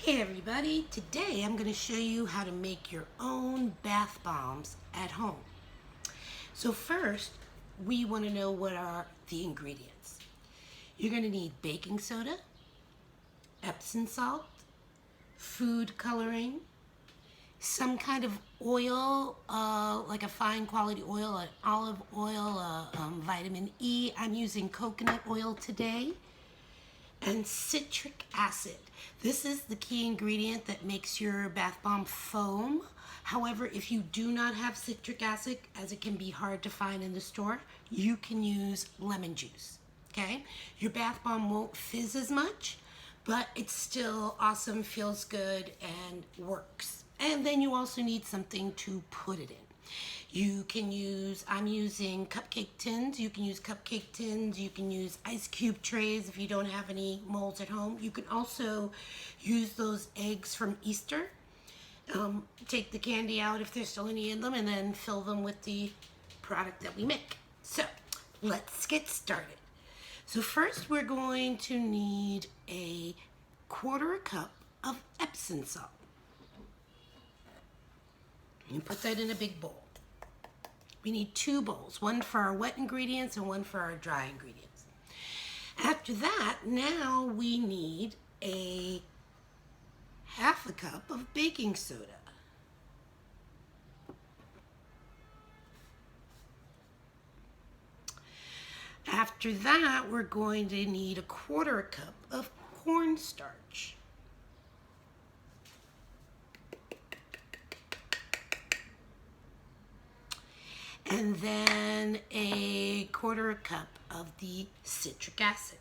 Hey everybody, today I'm going to show you how to make your own bath bombs at home. So first, we want to know what are the ingredients. You're going to need baking soda, Epsom salt, food coloring, some kind of oil, like a fine quality oil, an olive oil, vitamin E. I'm using coconut oil today. And citric acid. This is the key ingredient that makes your bath bomb foam. However, if you do not have citric acid, as it can be hard to find in the store, you can use lemon juice. Okay? Your bath bomb won't fizz as much, but it's still awesome, feels good, and works. And then you also need something to put it in. You can use, I'm using cupcake tins. You can use cupcake tins. You can use ice cube trays if you don't have any molds at home. You can also use those eggs from Easter. Take the candy out if there's still any in them and then fill them with the product that we make. So let's get started. So first we're going to need a quarter cup of Epsom salt. You put that in a big bowl. We need 2 bowls, one for our wet ingredients and one for our dry ingredients. After that, now we need a half a cup of baking soda. After that, we're going to need a quarter cup of cornstarch. And then a quarter cup of the citric acid.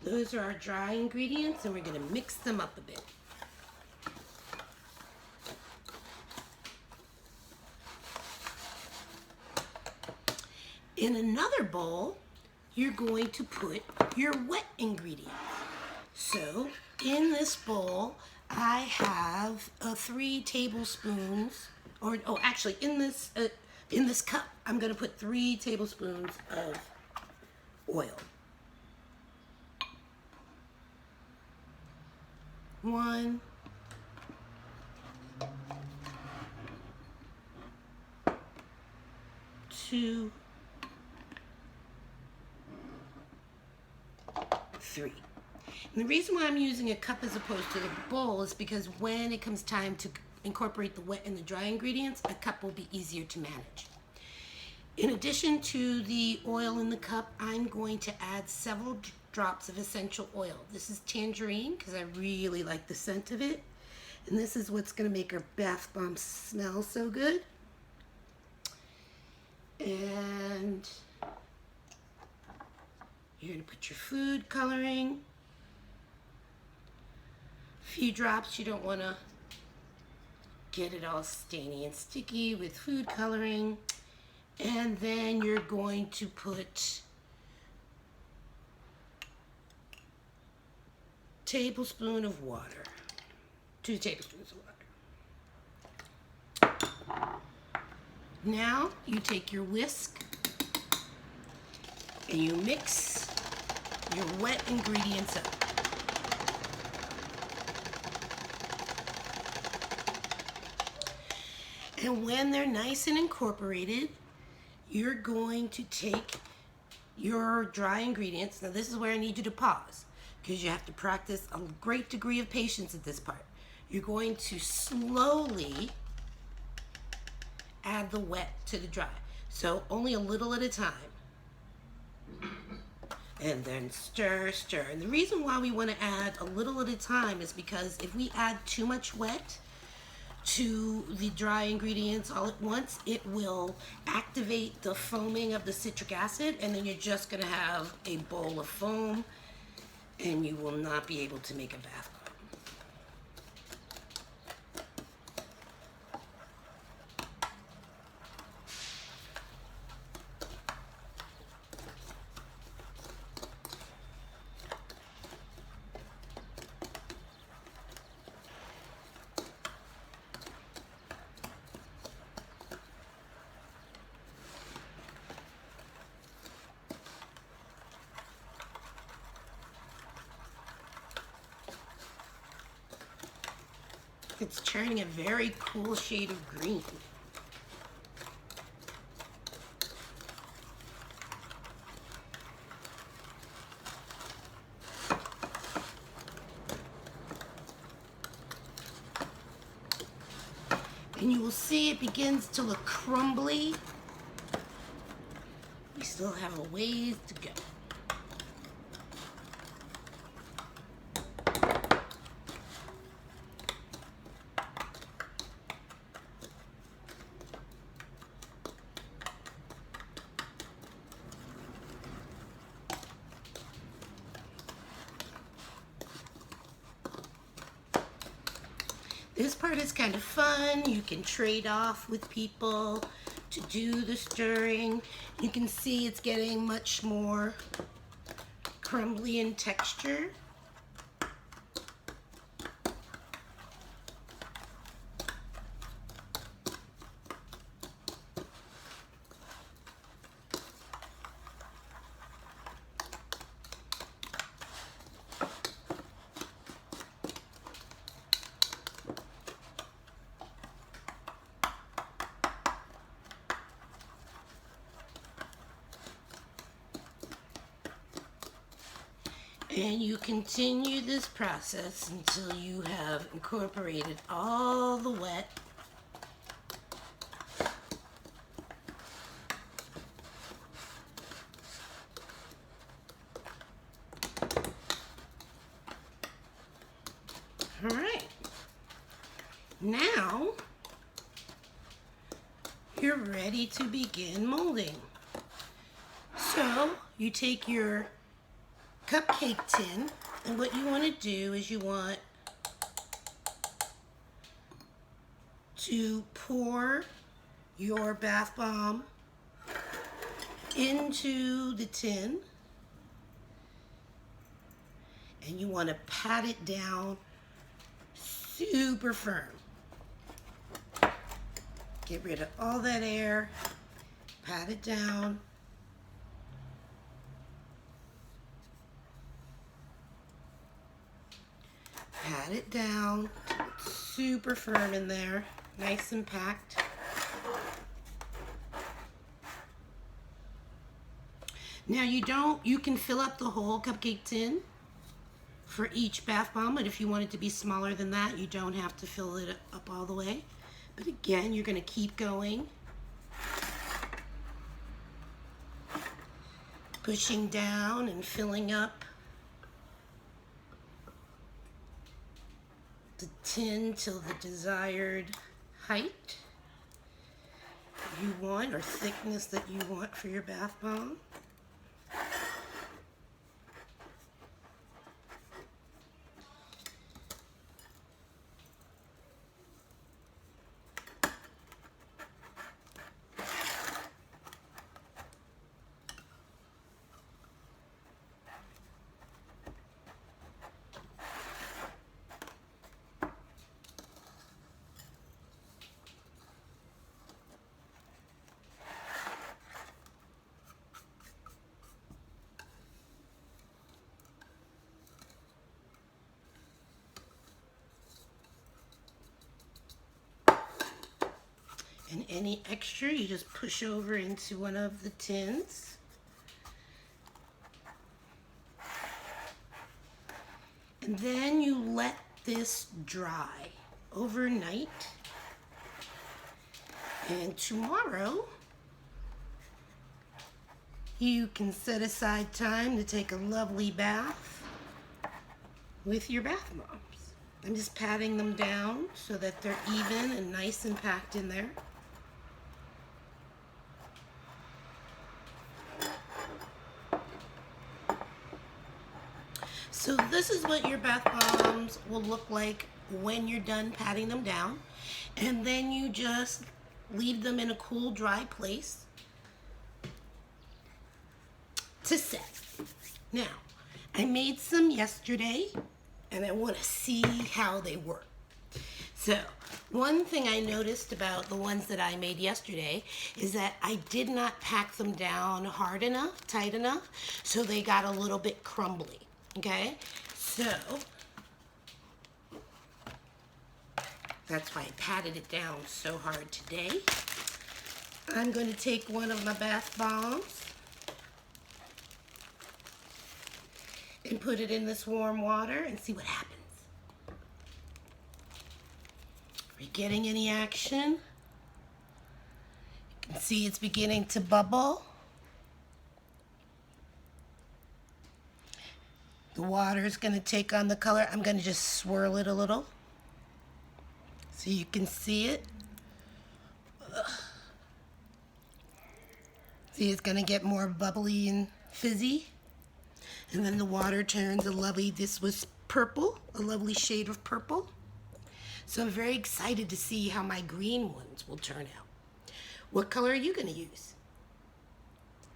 Those are our dry ingredients, and we're going to mix them up a bit. In another bowl, you're going to put your wet ingredients. So in this bowl, I have 3 tablespoons. Actually, in this cup, I'm going to put 3 tablespoons of oil. 1, 2, 3. And the reason why I'm using a cup as opposed to the bowl is because when it comes time to incorporate the wet and the dry ingredients, a cup will be easier to manage. In addition to the oil in the cup, I'm going to add several drops of essential oil. This is tangerine because I really like the scent of it. And this is what's going to make our bath bomb smell so good. And you're going to put your food coloring. A few drops, you don't want to get it all stainy and sticky with food coloring. And then you're going to put a tablespoon of water. 2 tablespoons of water. Now you take your whisk and you mix your wet ingredients up. And when they're nice and incorporated, you're going to take your dry ingredients. Now this is where I need you to pause because you have to practice a great degree of patience at this part. You're going to slowly add the wet to the dry. So only a little at a time. And then stir, stir. And the reason why we want to add a little at a time is because if we add too much wet to the dry ingredients all at once, it will activate the foaming of the citric acid, and then you're just going to have a bowl of foam and you will not be able to make a bath bomb. It's turning a very cool shade of green. And you will see it begins to look crumbly. We still have a ways to go. This part is kind of fun. You can trade off with people to do the stirring. You can see it's getting much more crumbly in texture. And you continue this process until you have incorporated all the wet. All right. Now you're ready to begin molding. So you take your cupcake tin, and what you want to do is you want to pour your bath bomb into the tin, and you want to pat it down super firm. Get rid of all that air, pat it down. Pat it down, it's super firm in there, nice and packed. Now you can fill up the whole cupcake tin for each bath bomb, but if you want it to be smaller than that, you don't have to fill it up all the way. But again, you're gonna keep going, pushing down and filling up the tin till the desired height you want, or thickness that you want for your bath bomb. And any extra, you just push over into one of the tins. And then you let this dry overnight. And tomorrow, you can set aside time to take a lovely bath with your bath bombs. I'm just patting them down so that they're even and nice and packed in there. So this is what your bath bombs will look like when you're done patting them down. And then you just leave them in a cool, dry place to set. Now, I made some yesterday, and I want to see how they work. So, one thing I noticed about the ones that I made yesterday is that I did not pack them down hard enough, tight enough, so they got a little bit crumbly. Okay, so That's why I patted it down so hard today. I'm going to take one of my bath bombs and put it in this warm water and see what happens. Are we getting any action? You can see it's beginning to bubble. The water is going to take on the color. I'm going to just swirl it a little so you can see it. See, it's going to get more bubbly and fizzy. And then the water turns a lovely, this was purple, a lovely shade of purple. So I'm very excited to see how my green ones will turn out. What color are you going to use?